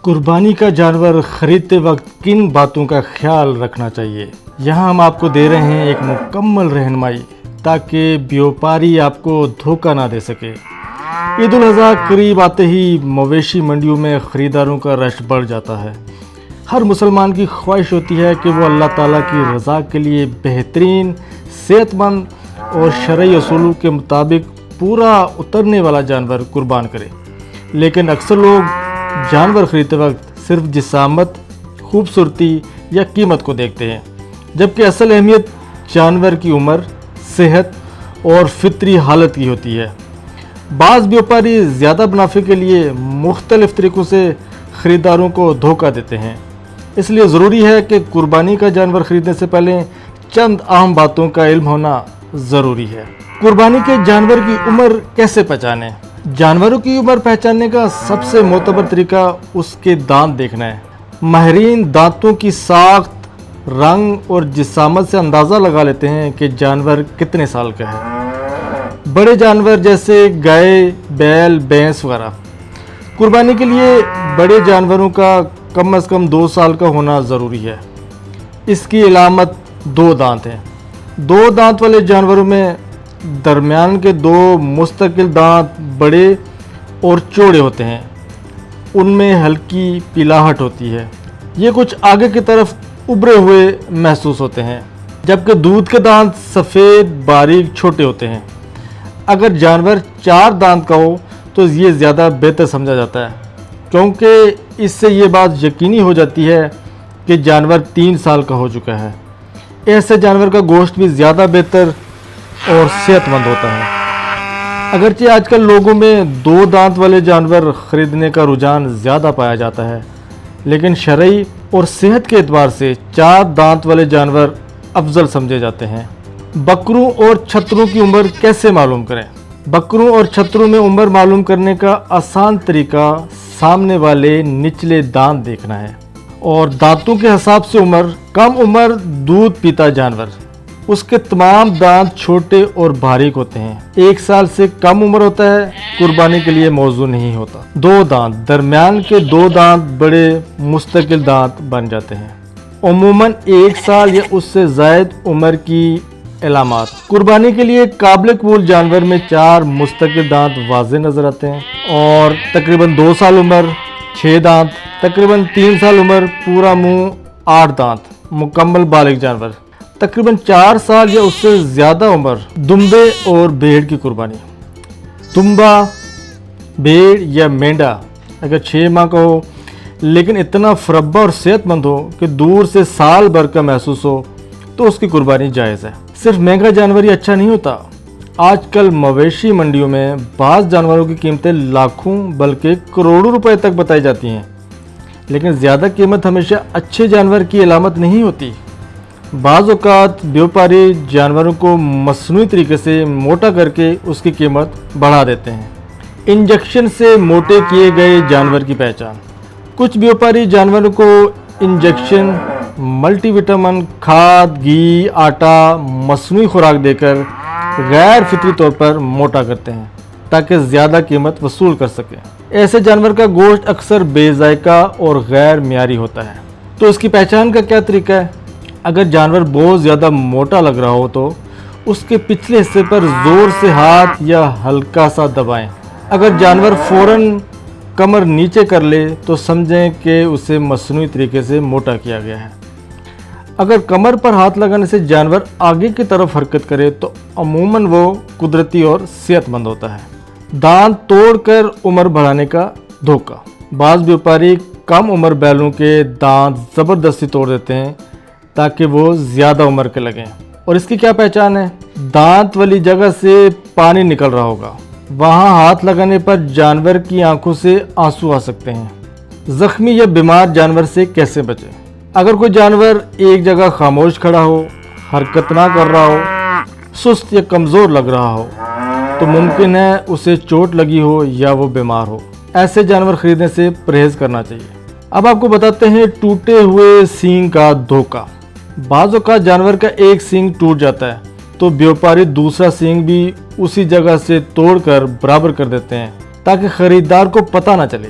قربانی کا جانور خریدتے وقت کن باتوں کا خیال رکھنا چاہیے؟ یہاں ہم آپ کو دے رہے ہیں ایک مکمل رہنمائی تاکہ بیوپاری آپ کو دھوکہ نہ دے سکے۔ عید الاضحیٰ قریب آتے ہی مویشی منڈیوں میں خریداروں کا رش بڑھ جاتا ہے۔ ہر مسلمان کی خواہش ہوتی ہے کہ وہ اللہ تعالیٰ کی رضا کے لیے بہترین، صحت مند اور شرعی اصولوں کے مطابق پورا اترنے والا جانور قربان کرے، لیکن اکثر لوگ جانور خریدتے وقت صرف جسامت، خوبصورتی یا قیمت کو دیکھتے ہیں، جبکہ اصل اہمیت جانور کی عمر، صحت اور فطری حالت کی ہوتی ہے۔ بعض بیوپاری زیادہ منافع کے لیے مختلف طریقوں سے خریداروں کو دھوکہ دیتے ہیں، اس لیے ضروری ہے کہ قربانی کا جانور خریدنے سے پہلے چند اہم باتوں کا علم ہونا ضروری ہے۔ قربانی کے جانور کی عمر کیسے پہچانیں؟ جانوروں کی عمر پہچاننے کا سب سے معتبر طریقہ اس کے دانت دیکھنا ہے۔ ماہرین دانتوں کی ساخت، رنگ اور جسامت سے اندازہ لگا لیتے ہیں کہ جانور کتنے سال کا ہے۔ بڑے جانور جیسے گائے، بیل، بھینس وغیرہ قربانی کے لیے بڑے جانوروں کا کم از کم 2 سال کا ہونا ضروری ہے۔ اس کی علامت 2 دانت ہیں۔ 2 دانت والے جانوروں میں درمیان کے 2 مستقل دانت بڑے اور چوڑے ہوتے ہیں، ان میں ہلکی پیلاہٹ ہوتی ہے، یہ کچھ آگے کی طرف ابھرے ہوئے محسوس ہوتے ہیں، جبکہ دودھ کے دانت سفید، باریک، چھوٹے ہوتے ہیں۔ اگر جانور 4 دانت کا ہو تو یہ زیادہ بہتر سمجھا جاتا ہے، کیونکہ اس سے یہ بات یقینی ہو جاتی ہے کہ جانور 3 سال کا ہو چکا ہے۔ ایسے جانور کا گوشت بھی زیادہ بہتر اور صحت مند ہوتا ہے۔ اگرچہ آج کل لوگوں میں 2 دانت والے جانور خریدنے کا رجحان زیادہ پایا جاتا ہے، لیکن شرعی اور صحت کے اعتبار سے 4 دانت والے جانور افضل سمجھے جاتے ہیں۔ بکروں اور چھتروں کی عمر کیسے معلوم کریں؟ بکروں اور چھتروں میں عمر معلوم کرنے کا آسان طریقہ سامنے والے نچلے دانت دیکھنا ہے، اور دانتوں کے حساب سے عمر۔ کم عمر دودھ پیتا جانور، اس کے تمام دانت چھوٹے اور باریک ہوتے ہیں، 1 سال سے کم عمر ہوتا ہے، قربانی کے لیے موزوں نہیں ہوتا۔ 2 دانت، درمیان کے 2 دانت بڑے مستقل دانت بن جاتے ہیں۔ عموماً 1 سال یا اس سے زائد عمر کی علامات۔ قربانی کے لیے قابل قبول جانور میں 4 مستقل دانت واضح نظر آتے ہیں، اور تقریباً 2 سال عمر 6 دانت، تقریباً 3 سال عمر پورا منہ 8 دانت، مکمل بالغ جانور۔ تقریباً 4 سال یا اس سے زیادہ عمر دمبے اور بھیڑ کی قربانی۔ دمبا، بھیڑ یا مینڈا اگر 6 ماہ کا ہو لیکن اتنا فربا اور صحت مند ہو کہ دور سے سال بھر کا محسوس ہو تو اس کی قربانی جائز ہے۔ صرف مہنگا جانور ہی اچھا نہیں ہوتا۔ آج کل مویشی منڈیوں میں بعض جانوروں کی قیمتیں لاکھوں بلکہ کروڑوں روپے تک بتائی جاتی ہیں، لیکن زیادہ قیمت ہمیشہ اچھے جانور کی علامت نہیں ہوتی۔ بعض اوقات بیوپاری جانوروں کو مصنوعی طریقے سے موٹا کر کے اس کی قیمت بڑھا دیتے ہیں۔ انجیکشن سے موٹے کیے گئے جانور کی پہچان۔ کچھ بیوپاری جانوروں کو انجیکشن، ملٹی وٹامن، کھاد، گھی، آٹا، مصنوعی خوراک دے کر غیر فطری طور پر موٹا کرتے ہیں تاکہ زیادہ قیمت وصول کر سکیں۔ ایسے جانور کا گوشت اکثر بے ذائقہ اور غیر معیاری ہوتا ہے۔ تو اس کی پہچان کا کیا طریقہ ہے؟ اگر جانور بہت زیادہ موٹا لگ رہا ہو تو اس کے پچھلے حصے پر زور سے ہاتھ یا ہلکا سا دبائیں۔ اگر جانور فوراً کمر نیچے کر لے تو سمجھیں کہ اسے مصنوعی طریقے سے موٹا کیا گیا ہے۔ اگر کمر پر ہاتھ لگانے سے جانور آگے کی طرف حرکت کرے تو عموماً وہ قدرتی اور صحت مند ہوتا ہے۔ دانت توڑ کر عمر بڑھانے کا دھوکہ۔ بعض بیوپاری کم عمر بیلوں کے دانت زبردستی توڑ دیتے ہیں تاکہ وہ زیادہ عمر کے لگیں۔ اور اس کی کیا پہچان ہے؟ دانت والی جگہ سے پانی نکل رہا ہوگا، وہاں ہاتھ لگانے پر جانور کی آنکھوں سے آنسو آ سکتے ہیں۔ زخمی یا بیمار جانور سے کیسے بچیں؟ اگر کوئی جانور ایک جگہ خاموش کھڑا ہو، حرکت نہ کر رہا ہو، سست یا کمزور لگ رہا ہو تو ممکن ہے اسے چوٹ لگی ہو یا وہ بیمار ہو۔ ایسے جانور خریدنے سے پرہیز کرنا چاہیے۔ اب آپ کو بتاتے ہیں ٹوٹے ہوئے سینگ کا دھوکہ۔ بعض اوقات جانور کا ایک سینگ ٹوٹ جاتا ہے تو بیوپاری دوسرا سینگ بھی اسی جگہ سے توڑ کر برابر کر دیتے ہیں تاکہ خریدار کو پتہ نہ چلے۔